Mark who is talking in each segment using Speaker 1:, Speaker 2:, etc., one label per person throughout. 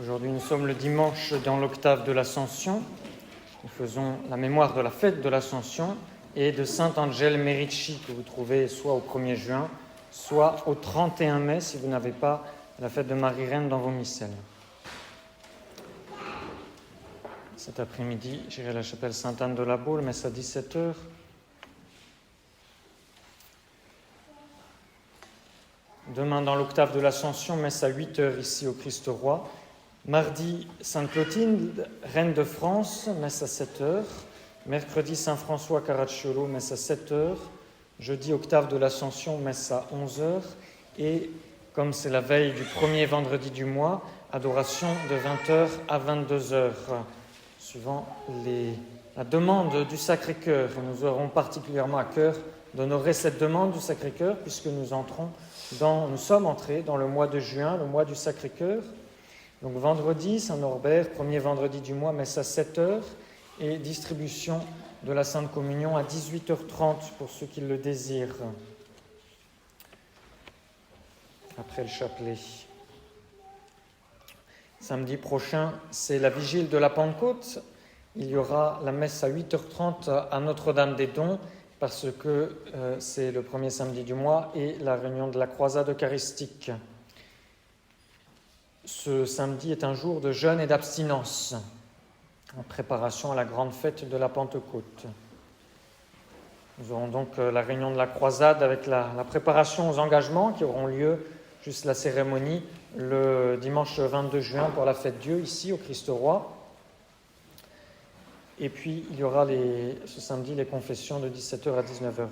Speaker 1: Aujourd'hui, nous sommes le dimanche dans l'octave de l'Ascension. Nous faisons la mémoire de la fête de l'Ascension et de Saint Angel Merici, que vous trouvez soit au 1er juin, soit au 31 mai, si vous n'avez pas la fête de Marie-Reine dans vos missels. Cet après-midi, j'irai à la chapelle Sainte-Anne de la Baule, messe à 17h. Demain, dans l'octave de l'Ascension, messe à 8h ici au Christ-Roi. Mardi, Sainte Clotilde, reine de France, messe à 7h. Mercredi, Saint François Caracciolo, messe à 7h. Jeudi, octave de l'Ascension, messe à 11h. Et comme c'est la veille du premier vendredi du mois, adoration de 20h à 22h, suivant la demande du Sacré-Cœur. Et nous aurons particulièrement à cœur d'honorer cette demande du Sacré-Cœur, puisque nous sommes entrés dans le mois de juin, le mois du Sacré-Cœur. Donc vendredi, Saint-Norbert, premier vendredi du mois, messe à 7h, et distribution de la Sainte Communion à 18h30 pour ceux qui le désirent, après le chapelet. Samedi prochain, c'est la vigile de la Pentecôte. Il y aura la messe à 8h30 à Notre-Dame-des-Dons, parce que c'est le premier samedi du mois, et la réunion de la croisade eucharistique. Ce samedi est un jour de jeûne et d'abstinence, en préparation à la grande fête de la Pentecôte. Nous aurons donc la réunion de la croisade avec la préparation aux engagements qui auront lieu, juste la cérémonie, le dimanche 22 juin pour la fête Dieu, ici au Christ-Roi. Et puis, il y aura ce samedi les confessions de 17h à 19h.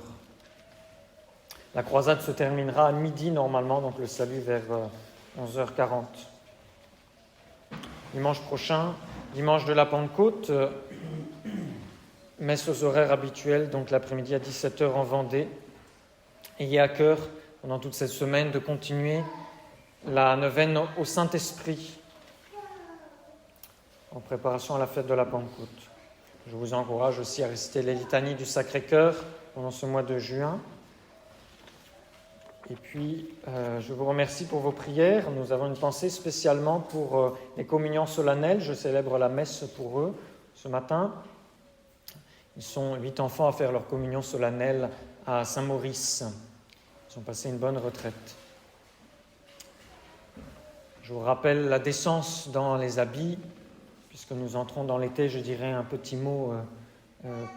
Speaker 1: La croisade se terminera à midi normalement, donc le salut vers 11h40. Dimanche prochain, dimanche de la Pentecôte, messe aux horaires habituels, donc l'après-midi à 17h en Vendée. Ayez à cœur, pendant toute cette semaine, de continuer la neuvaine au Saint-Esprit, en préparation à la fête de la Pentecôte. Je vous encourage aussi à réciter les litanies du Sacré-Cœur pendant ce mois de juin. Et puis, je vous remercie pour vos prières. Nous avons une pensée spécialement pour les communions solennelles. Je célèbre la messe pour eux ce matin. Ils sont 8 enfants à faire leur communion solennelle à Saint-Maurice. Ils ont passé une bonne retraite. Je vous rappelle la décence dans les habits. Puisque nous entrons dans l'été, je dirais un petit mot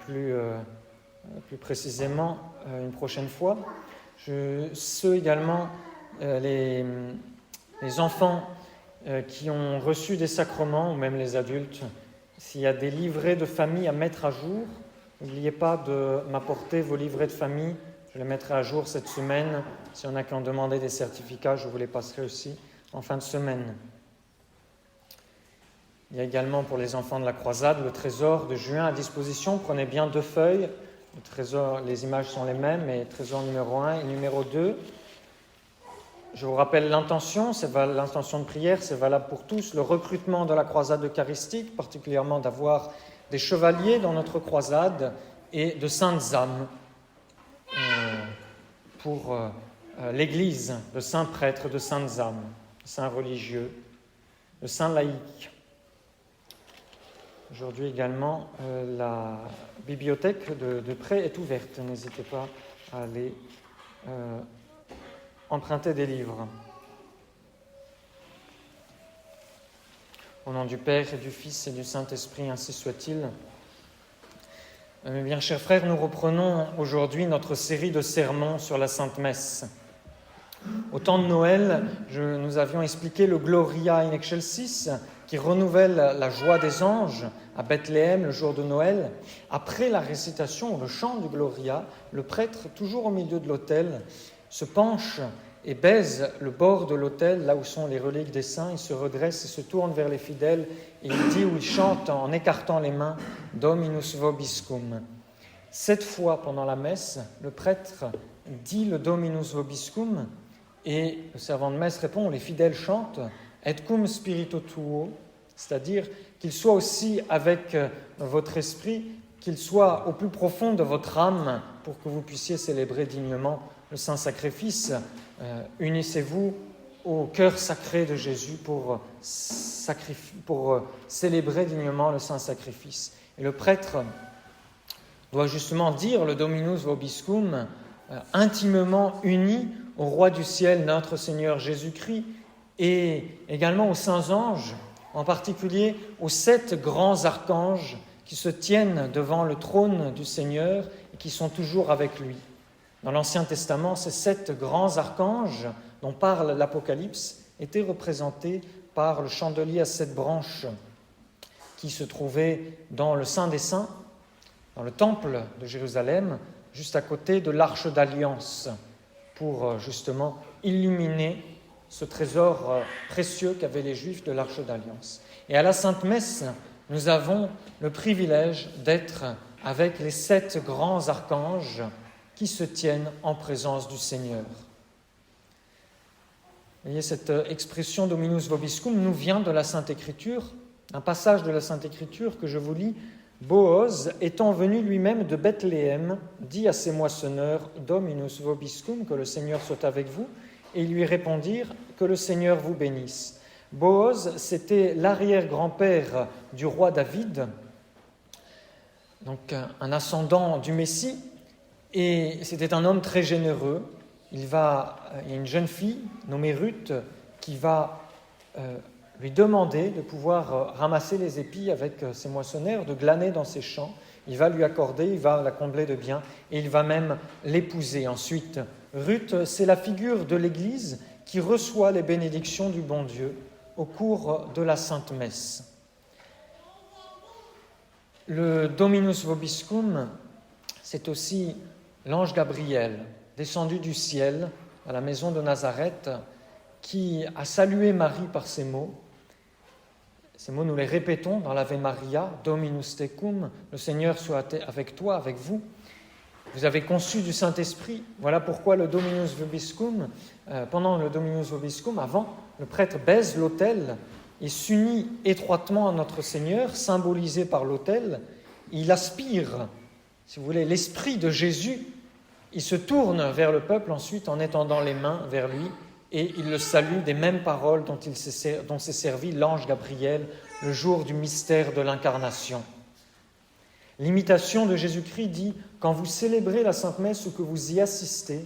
Speaker 1: plus précisément une prochaine fois. Ceux également, les enfants qui ont reçu des sacrements, ou même les adultes, s'il y a des livrets de famille à mettre à jour, n'oubliez pas de m'apporter vos livrets de famille. Je les mettrai à jour cette semaine. S'il y en a qui ont demandé des certificats, je vous les passerai aussi en fin de semaine. Il y a également pour les enfants de la croisade le trésor de juin à disposition. Prenez bien 2 feuilles. Le trésor, les images sont les mêmes, mais trésor numéro 1 et numéro 2. Je vous rappelle l'intention de prière, c'est valable pour tous. Le recrutement de la croisade eucharistique, particulièrement d'avoir des chevaliers dans notre croisade et de saintes âmes pour l'Église, de saints prêtres, de saintes âmes, de saints religieux, de saints laïcs. Aujourd'hui également, la bibliothèque de près est ouverte. N'hésitez pas à aller emprunter des livres. Au nom du Père et du Fils et du Saint-Esprit, ainsi soit-il. Mes bien chers frères, nous reprenons aujourd'hui notre série de sermons sur la Sainte Messe. Au temps de Noël, nous avions expliqué le Gloria in Excelsis, qui renouvelle la joie des anges à Bethléem le jour de Noël. Après la récitation, le chant du Gloria, le prêtre, toujours au milieu de l'autel, se penche et baise le bord de l'autel, là où sont les reliques des saints. Il se redresse et se tourne vers les fidèles et il dit, ou il chante en écartant les mains, « Dominus vobiscum ». 7 fois pendant la messe, le prêtre dit le « Dominus vobiscum » et le servant de messe répond, les fidèles chantent « Et cum spirito tuo », c'est-à-dire qu'il soit aussi avec votre esprit, qu'il soit au plus profond de votre âme pour que vous puissiez célébrer dignement le saint sacrifice. Unissez-vous au cœur sacré de Jésus pour célébrer dignement le saint sacrifice. Et le prêtre doit justement dire le Dominus Vobiscum, intimement uni au Roi du ciel, notre Seigneur Jésus-Christ, et également aux saints anges, en particulier aux 7 grands archanges qui se tiennent devant le trône du Seigneur et qui sont toujours avec lui. Dans l'Ancien Testament, ces 7 grands archanges dont parle l'Apocalypse étaient représentés par le chandelier à 7 branches qui se trouvait dans le Saint des Saints, dans le temple de Jérusalem, juste à côté de l'Arche d'Alliance, pour justement illuminer ce trésor précieux qu'avaient les Juifs de l'Arche d'Alliance. Et à la Sainte Messe, nous avons le privilège d'être avec les 7 grands archanges qui se tiennent en présence du Seigneur. Vous voyez, cette expression Dominus Vobiscum nous vient de la Sainte Écriture, un passage de la Sainte Écriture que je vous lis. Boaz, étant venu lui-même de Bethléem, dit à ses moissonneurs Dominus Vobiscum, que le Seigneur soit avec vous, et ils lui répondirent que le Seigneur vous bénisse. Boaz, c'était l'arrière-grand-père du roi David, donc un ascendant du Messie, et c'était un homme très généreux. Il y a une jeune fille nommée Ruth qui va lui demander de pouvoir ramasser les épis avec ses moissonneurs, de glaner dans ses champs. Il va lui accorder, il va la combler de biens et il va même l'épouser. Ensuite, Ruth, c'est la figure de l'Église qui reçoit les bénédictions du bon Dieu au cours de la Sainte Messe. Le Dominus Vobiscum, c'est aussi l'ange Gabriel, descendu du ciel à la maison de Nazareth, qui a salué Marie par ces mots. Ces mots, nous les répétons dans l'Ave Maria, Dominus tecum, le Seigneur soit avec toi, avec vous. Vous avez conçu du Saint-Esprit. Voilà pourquoi le Dominus Vobiscum, pendant le Dominus Vobiscum, avant, le prêtre baise l'autel et s'unit étroitement à notre Seigneur, symbolisé par l'autel. Il aspire, si vous voulez, l'Esprit de Jésus. Il se tourne vers le peuple ensuite en étendant les mains vers lui et il le salue des mêmes paroles dont s'est servi l'ange Gabriel le jour du mystère de l'Incarnation. L'imitation de Jésus-Christ dit « Quand vous célébrez la Sainte Messe ou que vous y assistez,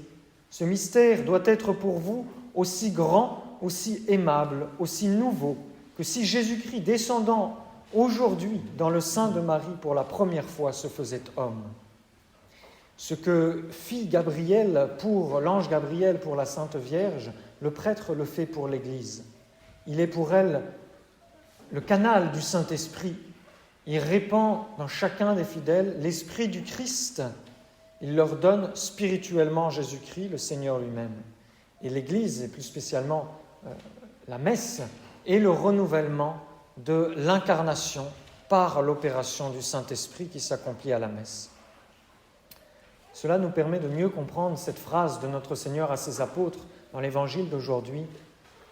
Speaker 1: ce mystère doit être pour vous aussi grand, aussi aimable, aussi nouveau que si Jésus-Christ, descendant aujourd'hui dans le sein de Marie pour la première fois, se faisait homme. » Ce que fit Gabriel pour l'ange Gabriel pour la Sainte Vierge, le prêtre le fait pour l'Église. Il est pour elle le canal du Saint-Esprit. Il répand dans chacun des fidèles l'Esprit du Christ. Il leur donne spirituellement Jésus-Christ, le Seigneur lui-même. Et l'Église, et plus spécialement la messe, est le renouvellement de l'incarnation par l'opération du Saint-Esprit qui s'accomplit à la messe. Cela nous permet de mieux comprendre cette phrase de notre Seigneur à ses apôtres dans l'Évangile d'aujourd'hui.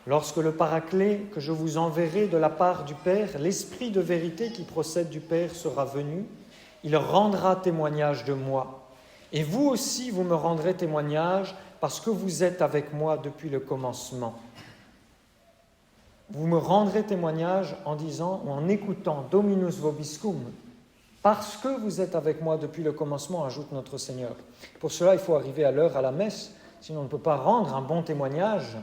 Speaker 1: « Lorsque le Paraclet que je vous enverrai de la part du Père, l'Esprit de vérité qui procède du Père sera venu, il rendra témoignage de moi. Et vous aussi, vous me rendrez témoignage parce que vous êtes avec moi depuis le commencement. » Vous me rendrez témoignage en disant ou en écoutant « Dominus Vobiscum », parce que vous êtes avec moi depuis le commencement, ajoute notre Seigneur. Pour cela, il faut arriver à l'heure à la messe, sinon on ne peut pas rendre un bon témoignage.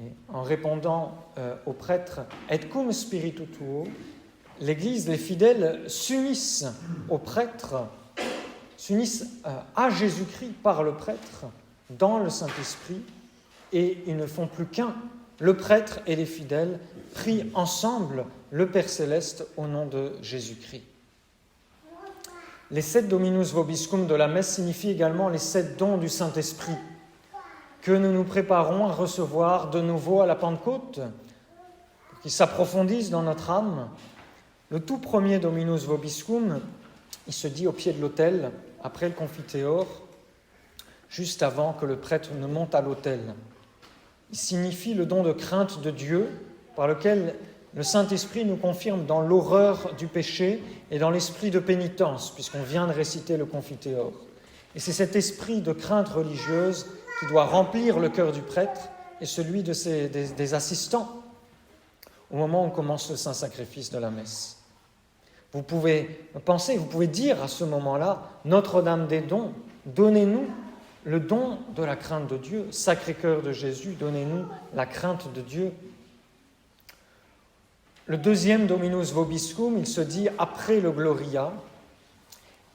Speaker 1: Et en répondant au prêtre « Et cum spiritu tuo », l'Église, les fidèles s'unissent au prêtre, s'unissent à Jésus-Christ par le prêtre, dans le Saint-Esprit, et ils ne font plus qu'un. Le prêtre et les fidèles prient ensemble le Père Céleste au nom de Jésus-Christ. Les 7 Dominus Vobiscum de la messe signifient également les 7 dons du Saint-Esprit que nous nous préparons à recevoir de nouveau à la Pentecôte, pour qu'ils s'approfondissent dans notre âme. Le tout premier Dominus Vobiscum, il se dit au pied de l'autel, après le Confiteor, juste avant que le prêtre ne monte à l'autel. Il signifie le don de crainte de Dieu, par lequel le Saint-Esprit nous confirme dans l'horreur du péché et dans l'esprit de pénitence, puisqu'on vient de réciter le Confiteor. Et c'est cet esprit de crainte religieuse qui doit remplir le cœur du prêtre et celui des assistants au moment où commence le saint sacrifice de la messe. Vous pouvez penser, vous pouvez dire à ce moment-là, Notre-Dame des dons, donnez-nous le don de la crainte de Dieu. Sacré-Cœur de Jésus, donnez-nous la crainte de Dieu. Le deuxième Dominus Vobiscum, il se dit après le Gloria,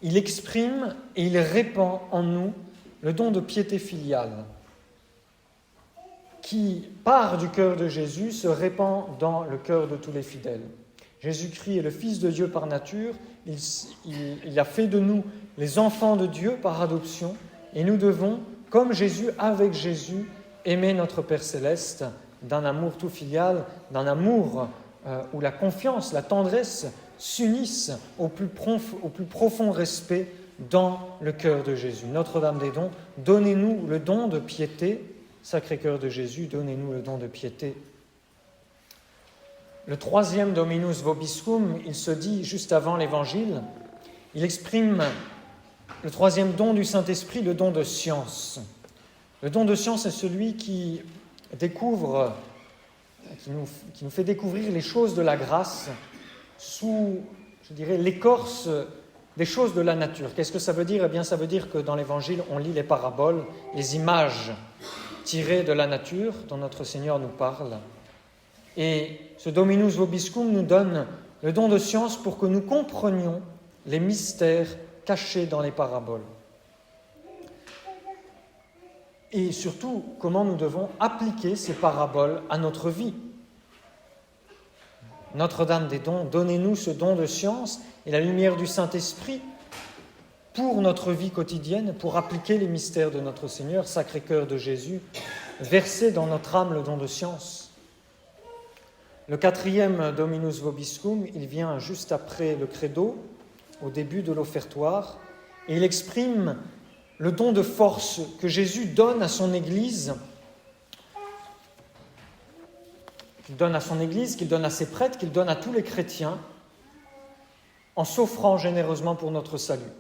Speaker 1: il exprime et il répand en nous le don de piété filiale qui part du cœur de Jésus, se répand dans le cœur de tous les fidèles. Jésus-Christ est le Fils de Dieu par nature, il a fait de nous les enfants de Dieu par adoption, et nous devons, comme Jésus, avec Jésus, aimer notre Père Céleste d'un amour tout filial, d'un amour où la confiance, la tendresse s'unissent au plus profond respect dans le cœur de Jésus. Notre-Dame des dons, donnez-nous le don de piété. Sacré-Cœur de Jésus, donnez-nous le don de piété. Le troisième Dominus Vobiscum, il se dit juste avant l'Évangile, il exprime le troisième don du Saint-Esprit, le don de science. Le don de science est celui qui découvre, qui nous fait découvrir les choses de la grâce sous, je dirais, l'écorce des choses de la nature. Qu'est-ce que ça veut dire ? Eh bien, ça veut dire que dans l'Évangile, on lit les paraboles, les images tirées de la nature dont notre Seigneur nous parle. Et ce Dominus Vobiscum nous donne le don de science pour que nous comprenions les mystères cachés dans les paraboles. Et surtout, comment nous devons appliquer ces paraboles à notre vie. Notre-Dame des dons, donnez-nous ce don de science et la lumière du Saint-Esprit pour notre vie quotidienne, pour appliquer les mystères de notre Seigneur, Sacré-Cœur de Jésus, verser dans notre âme le don de science. Le quatrième Dominus Vobiscum, il vient juste après le Credo, au début de l'offertoire, et il exprime le don de force que Jésus donne à son Église, qu'il donne à ses prêtres, qu'il donne à tous les chrétiens, en s'offrant généreusement pour notre salut.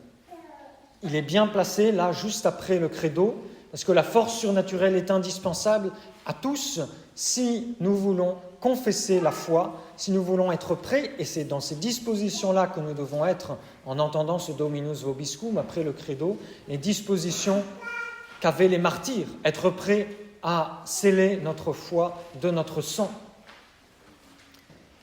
Speaker 1: Il est bien placé là, juste après le Credo, parce que la force surnaturelle est indispensable à tous si nous voulons confesser la foi, si nous voulons être prêts, et c'est dans ces dispositions-là que nous devons être en entendant ce Dominus Vobiscum après le Credo, les dispositions qu'avaient les martyrs, être prêts à sceller notre foi de notre sang.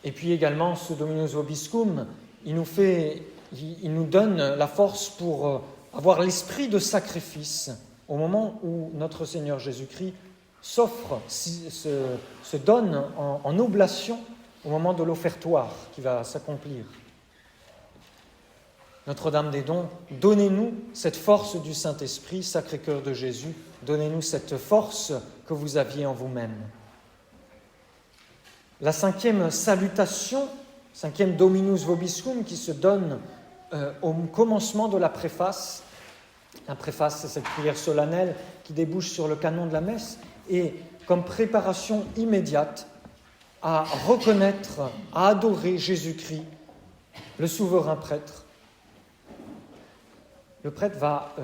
Speaker 1: Et puis également, ce Dominus Vobiscum, il nous donne la force pour avoir l'esprit de sacrifice au moment où notre Seigneur Jésus-Christ s'offre, se donne en oblation au moment de l'offertoire qui va s'accomplir. Notre-Dame des dons, donnez-nous cette force du Saint-Esprit, Sacré-Cœur de Jésus, donnez-nous cette force que vous aviez en vous-même. La cinquième salutation, cinquième Dominus Vobiscum qui se donne au commencement de la préface. La préface, c'est cette prière solennelle qui débouche sur le canon de la messe et comme préparation immédiate à reconnaître, à adorer Jésus-Christ, le souverain prêtre. Le prêtre va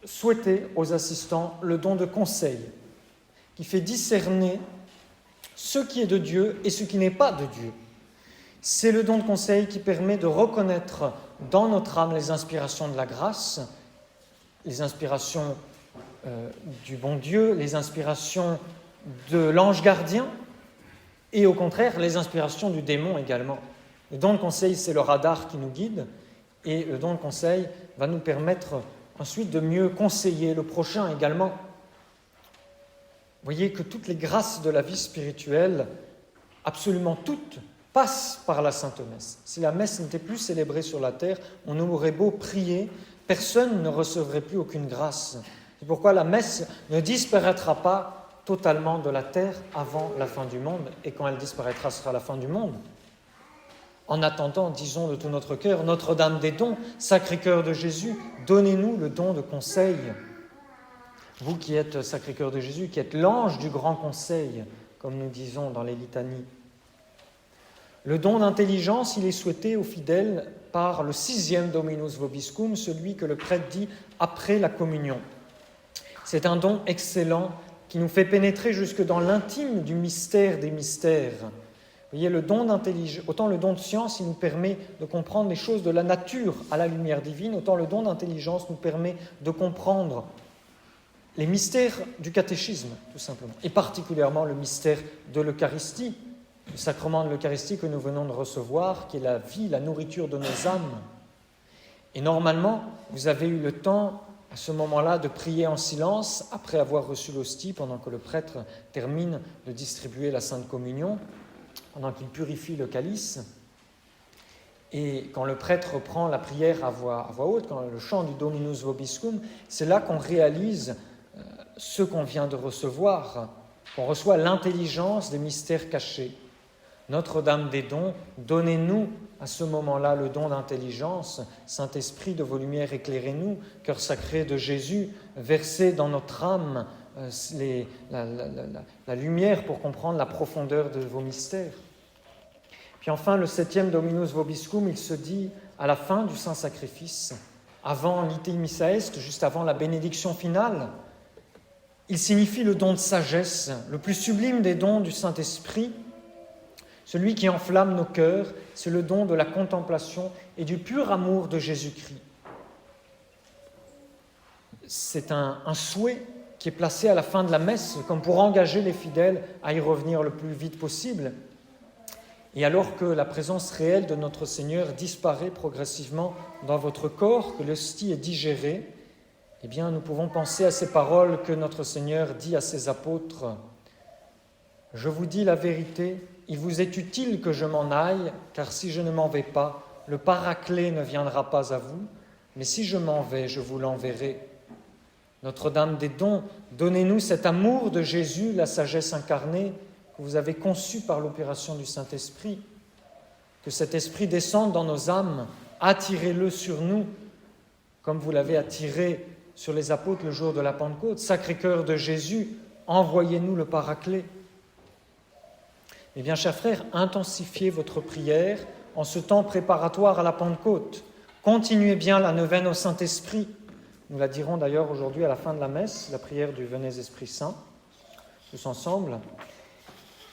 Speaker 1: souhaiter aux assistants le don de conseil qui fait discerner ce qui est de Dieu et ce qui n'est pas de Dieu. C'est le don de conseil qui permet de reconnaître dans notre âme les inspirations de la grâce, les inspirations du bon Dieu, les inspirations de l'ange gardien et au contraire les inspirations du démon également. Le don de conseil, c'est le radar qui nous guide et le don de conseil va nous permettre ensuite de mieux conseiller le prochain également. Vous voyez que toutes les grâces de la vie spirituelle, absolument toutes, passent par la Sainte Messe. Si la messe n'était plus célébrée sur la terre, on aurait beau prier, personne ne recevrait plus aucune grâce. C'est pourquoi la messe ne disparaîtra pas totalement de la terre avant la fin du monde, et quand elle disparaîtra, ce sera la fin du monde. En attendant, disons de tout notre cœur, Notre-Dame des dons, Sacré-Cœur de Jésus, donnez-nous le don de conseil. Vous qui êtes Sacré-Cœur de Jésus, qui êtes l'ange du grand conseil, comme nous disons dans les litanies. Le don d'intelligence, il est souhaité aux fidèles par le sixième Dominus Vobiscum, celui que le prêtre dit après la communion. C'est un don excellent qui nous fait pénétrer jusque dans l'intime du mystère des mystères. Vous voyez, autant le don de science, il nous permet de comprendre les choses de la nature à la lumière divine, autant le don d'intelligence nous permet de comprendre les mystères du catéchisme, tout simplement, et particulièrement le mystère de l'Eucharistie, le sacrement de l'Eucharistie que nous venons de recevoir, qui est la vie, la nourriture de nos âmes. Et normalement, vous avez eu le temps, à ce moment-là, de prier en silence, après avoir reçu l'hostie, pendant que le prêtre termine de distribuer la Sainte Communion, pendant qu'il purifie le calice. Et quand le prêtre prend la prière à voix haute, quand le chant du Dominus Vobiscum, c'est là qu'on réalise ce qu'on vient de recevoir, qu'on reçoit l'intelligence des mystères cachés. Notre-Dame des dons, donnez-nous à ce moment-là le don d'intelligence. Saint-Esprit, de vos lumières, éclairez-nous. Cœur sacré de Jésus, versez dans notre âme la lumière pour comprendre la profondeur de vos mystères. Puis enfin, le 7e Dominus Vobiscum, il se dit à la fin du Saint-Sacrifice, avant l'Ite Missa Est, juste avant la bénédiction finale. Il signifie le don de sagesse, le plus sublime des dons du Saint-Esprit. Celui qui enflamme nos cœurs, c'est le don de la contemplation et du pur amour de Jésus-Christ. C'est un souhait qui est placé à la fin de la messe, comme pour engager les fidèles à y revenir le plus vite possible. Et alors que la présence réelle de notre Seigneur disparaît progressivement dans votre corps, que l'hostie est digérée, eh bien, nous pouvons penser à ces paroles que notre Seigneur dit à ses apôtres. « Je vous dis la vérité, il vous est utile que je m'en aille, car si je ne m'en vais pas, le Paraclet ne viendra pas à vous, mais si je m'en vais, je vous l'enverrai. Notre-Dame des dons, donnez-nous cet amour de Jésus, la sagesse incarnée, que vous avez conçu par l'opération du Saint-Esprit. Que cet Esprit descende dans nos âmes, attirez-le sur nous, comme vous l'avez attiré sur les apôtres le jour de la Pentecôte. Sacré-Cœur de Jésus, envoyez-nous le Paraclet. Eh bien, chers frères, intensifiez votre prière en ce temps préparatoire à la Pentecôte. Continuez bien la neuvaine au Saint-Esprit. Nous la dirons d'ailleurs aujourd'hui à la fin de la messe, la prière du Venez Esprit Saint, tous ensemble.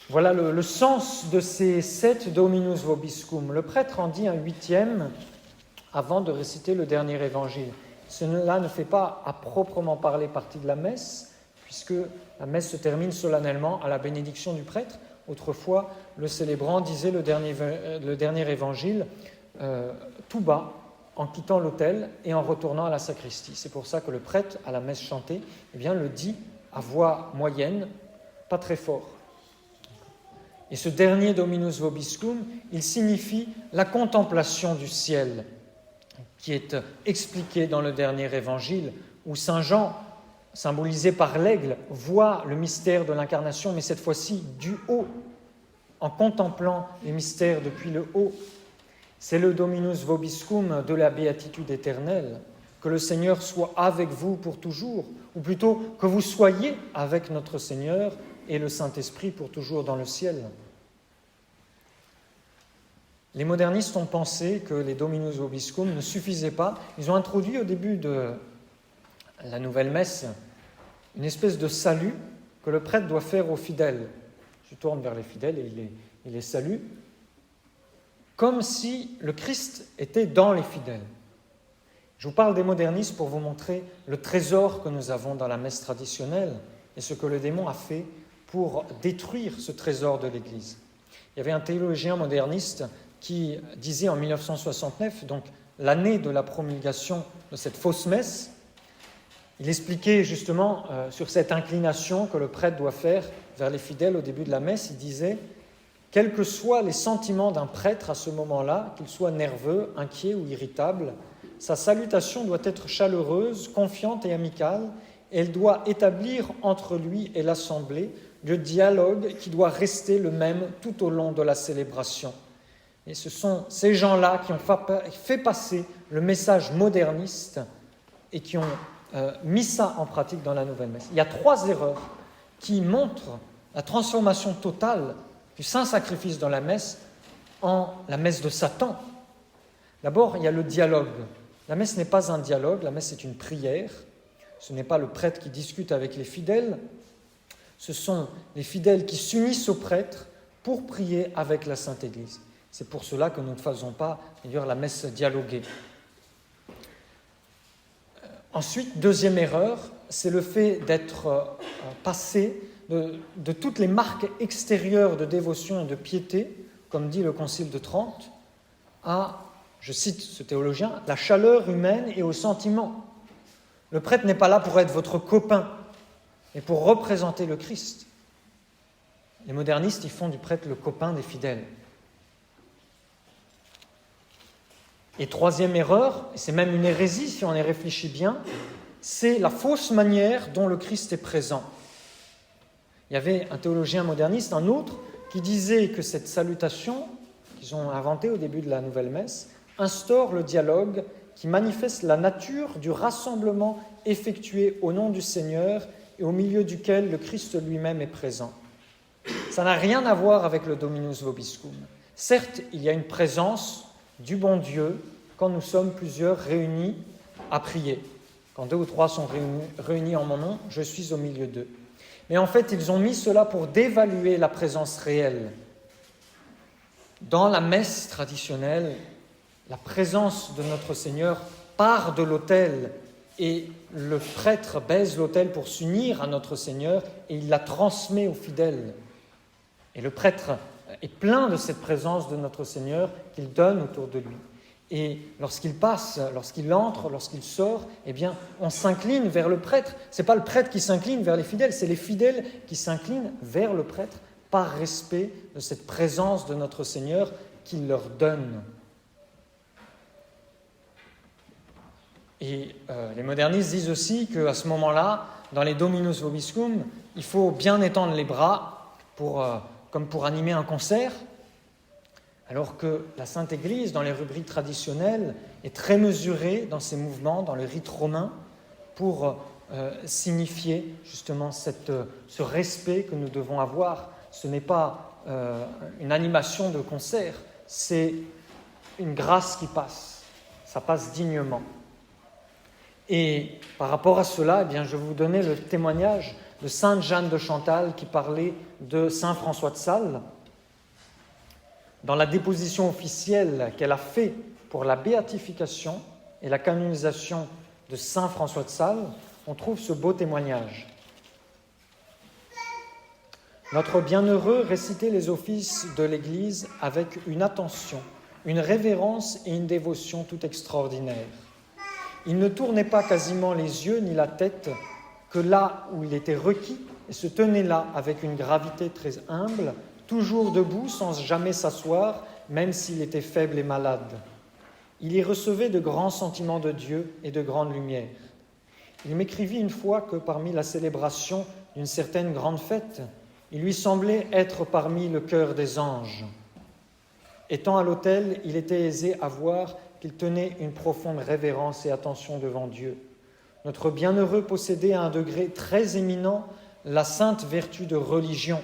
Speaker 1: Voilà le sens de ces 7 Dominus Vobiscum. Le prêtre en dit un 8e avant de réciter le dernier évangile. Cela ne fait pas à proprement parler partie de la messe, puisque la messe se termine solennellement à la bénédiction du prêtre. Autrefois, le célébrant disait le dernier évangile tout bas, en quittant l'autel et en retournant à la sacristie. C'est pour ça que le prêtre, à la messe chantée, le dit à voix moyenne, pas très fort. Et ce dernier Dominus Vobiscum, il signifie la contemplation du ciel, qui est expliqué dans le dernier évangile, où Saint Jean, symbolisé par l'aigle, voit le mystère de l'incarnation, mais cette fois-ci du haut, en contemplant les mystères depuis le haut. C'est le Dominus Vobiscum de la béatitude éternelle, que le Seigneur soit avec vous pour toujours, ou plutôt que vous soyez avec notre Seigneur et le Saint-Esprit pour toujours dans le ciel. Les modernistes ont pensé que les Dominus Vobiscum ne suffisaient pas. Ils ont introduit au début de la nouvelle messe une espèce de salut que le prêtre doit faire aux fidèles. Je tourne vers les fidèles et il les salue, comme si le Christ était dans les fidèles. Je vous parle des modernistes pour vous montrer le trésor que nous avons dans la messe traditionnelle et ce que le démon a fait pour détruire ce trésor de l'Église. Il y avait un théologien moderniste qui disait en 1969, donc l'année de la promulgation de cette fausse messe, il expliquait justement sur cette inclination que le prêtre doit faire vers les fidèles au début de la messe. Il disait « Quels que soient les sentiments d'un prêtre à ce moment-là, qu'il soit nerveux, inquiet ou irritable, sa salutation doit être chaleureuse, confiante et amicale, et elle doit établir entre lui et l'assemblée le dialogue qui doit rester le même tout au long de la célébration. » Et ce sont ces gens-là qui ont fait passer le message moderniste et qui ont mis ça en pratique dans la nouvelle messe. Il y a 3 erreurs qui montrent la transformation totale du Saint-Sacrifice dans la messe en la messe de Satan. D'abord, il y a le dialogue. La messe n'est pas un dialogue, la messe est une prière. Ce n'est pas le prêtre qui discute avec les fidèles, Ce sont les fidèles qui s'unissent au prêtre pour prier avec la Sainte Église. C'est pour cela que nous ne faisons pas, d'ailleurs, la messe dialoguée. Ensuite, deuxième erreur, c'est le fait d'être passé de toutes les marques extérieures de dévotion et de piété, comme dit le Concile de Trente, à, je cite ce théologien, la chaleur humaine et au sentiment. Le prêtre n'est pas là pour être votre copain, mais pour représenter le Christ. Les modernistes, ils font du prêtre le copain des fidèles. Et troisième erreur, et c'est même une hérésie si on y réfléchit bien, c'est la fausse manière dont le Christ est présent. Il y avait un théologien moderniste, un autre, qui disait que cette salutation qu'ils ont inventée au début de la nouvelle messe instaure le dialogue qui manifeste la nature du rassemblement effectué au nom du Seigneur et au milieu duquel le Christ lui-même est présent. Ça n'a rien à voir avec le Dominus Vobiscum. Certes, il y a une présence du bon Dieu quand nous sommes plusieurs réunis à prier. Quand 2 ou 3 sont réunis en mon nom, je suis au milieu d'eux. Mais en fait, ils ont mis cela pour dévaluer la présence réelle. Dans la messe traditionnelle, la présence de notre Seigneur part de l'autel et le prêtre baise l'autel pour s'unir à notre Seigneur et il la transmet aux fidèles. Et le prêtre est plein de cette présence de notre Seigneur qu'il donne autour de lui. Et lorsqu'il passe, lorsqu'il entre, lorsqu'il sort, eh bien, on s'incline vers le prêtre. Ce n'est pas le prêtre qui s'incline vers les fidèles, c'est les fidèles qui s'inclinent vers le prêtre par respect de cette présence de notre Seigneur qu'il leur donne. Et les modernistes disent aussi qu'à ce moment-là, dans les Dominus Vobiscum, il faut bien étendre les bras comme pour animer un concert, alors que la Sainte Église, dans les rubriques traditionnelles, est très mesurée dans ses mouvements, dans le rite romain, pour signifier justement ce respect que nous devons avoir. Ce n'est pas une animation de concert, c'est une grâce qui passe. Ça passe dignement. Et par rapport à cela, eh bien, je vais vous donner le témoignage de Sainte Jeanne de Chantal qui parlait de Saint François de Sales. Dans la déposition officielle qu'elle a faite pour la béatification et la canonisation de Saint François de Sales, on trouve ce beau témoignage. Notre bienheureux récitait les offices de l'Église avec une attention, une révérence et une dévotion tout extraordinaires. Il ne tournait pas quasiment les yeux ni la tête que là où il était requis et se tenait là avec une gravité très humble, toujours debout sans jamais s'asseoir, même s'il était faible et malade. Il y recevait de grands sentiments de Dieu et de grandes lumières. Il m'écrivit une fois que parmi la célébration d'une certaine grande fête, il lui semblait être parmi le chœur des anges. Étant à l'autel, il était aisé à voir qu'il tenait une profonde révérence et attention devant Dieu. Notre bienheureux possédait à un degré très éminent la sainte vertu de religion.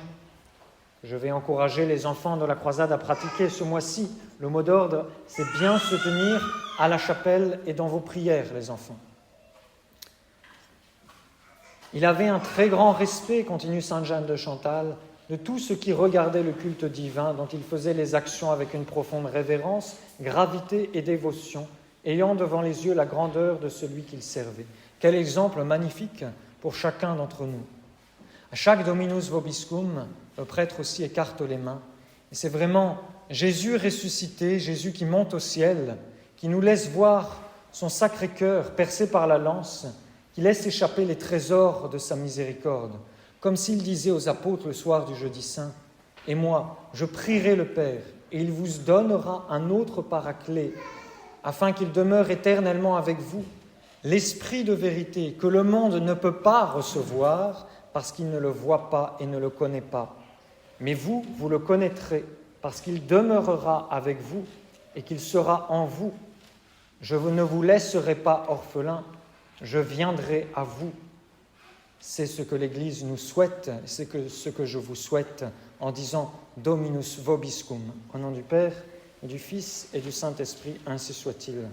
Speaker 1: Je vais encourager les enfants de la croisade à pratiquer ce mois-ci. Le mot d'ordre, c'est bien se tenir à la chapelle et dans vos prières, les enfants. Il avait un très grand respect, continue Sainte Jeanne de Chantal, de tout ce qui regardait le culte divin, dont il faisait les actions avec une profonde révérence, gravité et dévotion, ayant devant les yeux la grandeur de celui qu'il servait. Quel exemple magnifique pour chacun d'entre nous. À chaque Dominus Vobiscum, le prêtre aussi écarte les mains. Et c'est vraiment Jésus ressuscité, Jésus qui monte au ciel, qui nous laisse voir son sacré cœur percé par la lance, qui laisse échapper les trésors de sa miséricorde, comme s'il disait aux apôtres le soir du jeudi saint, « Et moi, je prierai le Père, et il vous donnera un autre paraclet, afin qu'il demeure éternellement avec vous, l'Esprit de vérité que le monde ne peut pas recevoir, parce qu'il ne le voit pas et ne le connaît pas. Mais vous, vous le connaîtrez, parce qu'il demeurera avec vous et qu'il sera en vous. Je ne vous laisserai pas orphelins, je viendrai à vous. » C'est ce que l'Église nous souhaite, c'est ce que je vous souhaite en disant « Dominus Vobiscum ». Au nom du Père, et du Fils et du Saint-Esprit, ainsi soit-il.